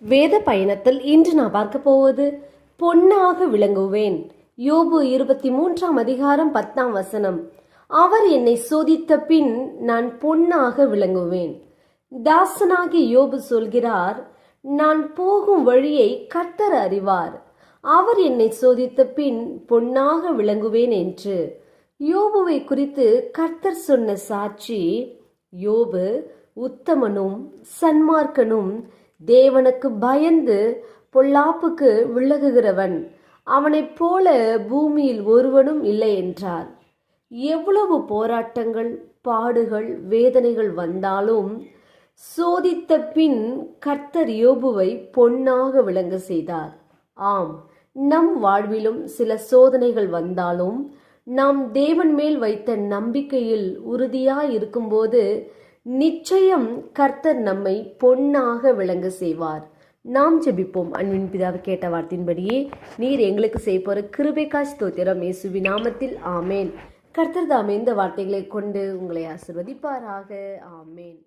வேத பயணத்தில் இன்று நான் பார்க்க போவது பொன்னாக விளங்குவேன். யோபு 23:10 அவர் என்னை சோதித்த பின் நான் பொன்னாக விளங்குவேன். தாசனாகி யோபு சொல்கிறார், நான் போகும் வழியை கர்த்தர் அறிவார், அவர் என்னை சோதித்த பின் பொன்னாக விளங்குவேன் என்று. யோபுவை குறித்து கர்த்தர் சொன்ன சாட்சி, யோபு உத்தமனும் சன்மார்க்கனும், தேவனுக்கு பயந்து பொல்லாப்புக்கு விலகுகிறவன், அவனைப் போல பூமியில் ஒருவனும் இல்லை என்றார். எவ்வளவு போராட்டங்கள், பாடுகள், வேதனைகள் வந்தாலும் சோதித்த பின் கர்த்தர் யோபுவை பொன்னாக விளங்க செய்தார். ஆம், நம் வாழ்விலும் சில சோதனைகள் வந்தாலும் நாம் தேவன் மேல் வைத்த நம்பிக்கையில் உறுதியாய் இருக்கும்போது நிச்சயம் கர்த்தர் நம்மை பொன்னாக விளங்க செய்வார். நாம் ஜெபிப்போம். அன்பின் பிதாவை கேட்ட வார்த்தையின்படியே நீர் எங்களுக்கு செய்ய போற கிருபைக்காய் ஸ்தோத்திரம், இயேசுவின் நாமத்தில் ஆமேன். கர்த்தர் தாமே இந்த வார்த்தைகளை கொண்டு உங்களை ஆசீர்வதிப்பாராக. ஆமேன்.